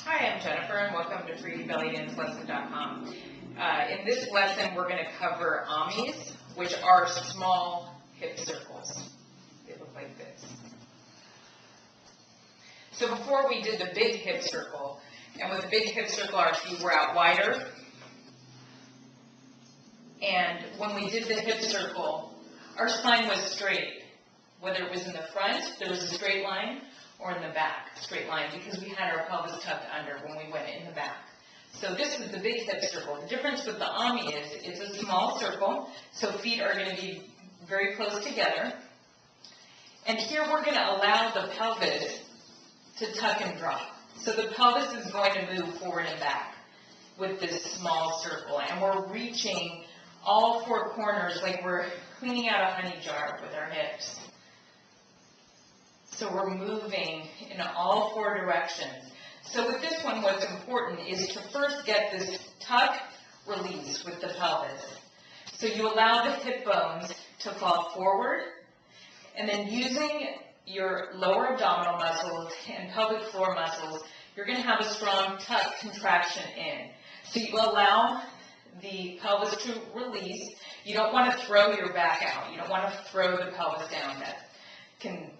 Hi, I'm Jennifer, and welcome to freebellydancelesson.com. In this lesson, we're going to cover amis, which are small hip circles. They look like this. So before we did the big hip circle, and with the big hip circle, our feet were out wider. And when we did the hip circle, our spine was straight. Whether it was in the front, there was a straight line, or in the back, straight line, because we had our pelvis tucked under when we went in the back. So this is the big hip circle. The difference with the ami is it's a small circle, so feet are going to be very close together. And here we're going to allow the pelvis to tuck and drop. So the pelvis is going to move forward and back with this small circle, and we're reaching all four corners like we're cleaning out a honey jar with our hips. So we're moving in all four directions. So with this one, what's important is to first get this tuck release with the pelvis. So you allow the hip bones to fall forward, and then using your lower abdominal muscles and pelvic floor muscles, you're going to have a strong tuck contraction in. So you allow the pelvis to release. You don't want to throw your back out. You don't want to throw the pelvis down. That can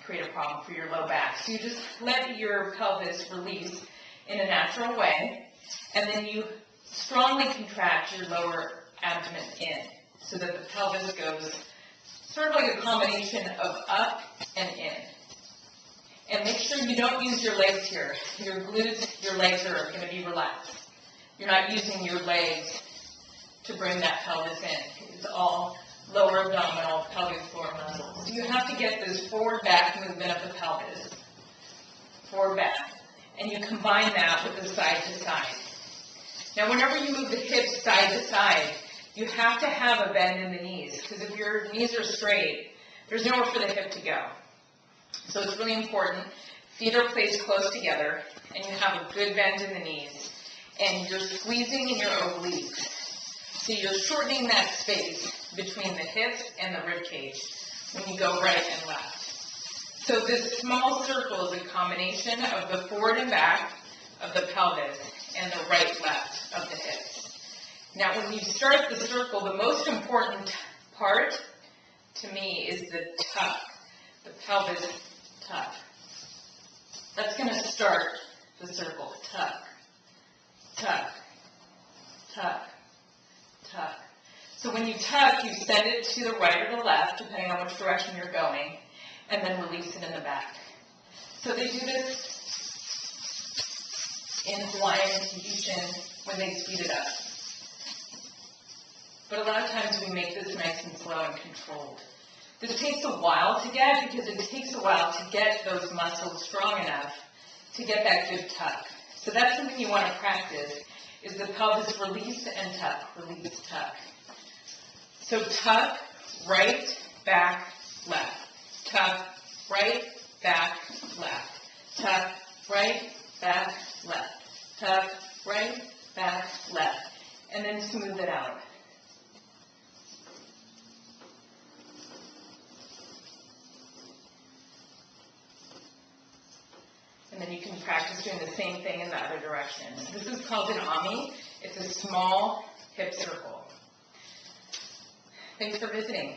create a problem for your low back. So you just let your pelvis release in a natural way, and then you strongly contract your lower abdomen in so that the pelvis goes sort of like a combination of up and in. And make sure you don't use your legs here. Your glutes, your legs are going to be relaxed. You're not using your legs to bring that pelvis in. It's all lower abdominal, pelvic floor muscles. So you have to get this forward-back movement of the pelvis, forward-back, and you combine that with the side-to-side. Now, whenever you move the hips side-to-side, you have to have a bend in the knees, because if your knees are straight, there's nowhere for the hip to go. So it's really important. Feet are placed close together, and you have a good bend in the knees, and you're squeezing in your obliques. So you're shortening that space between the hips and the rib cage when you go right and left. So this small circle is a combination of the forward and back of the pelvis and the right-left of the hips. Now when you start the circle, the most important part to me is the tuck, the pelvis tuck. That's going to start the circle. Tuck, tuck, tuck, tuck. So when you tuck, you send it to the right or the left, depending on which direction you're going, and then release it in the back. So they do this in Hawaiian Tahitian when they speed it up. But a lot of times we make this nice and slow and controlled. This takes a while to get because it takes a while to get those muscles strong enough to get that good tuck. So that's something you want to practice, is the pelvis release and tuck, release, tuck. So tuck, right, back, left. Tuck, right, back, left. Tuck, right, back, left. Tuck, right, back, left. And then smooth it out. And then you can practice doing the same thing in the other direction. This is called an ami. It's a small hip circle. Thanks for visiting.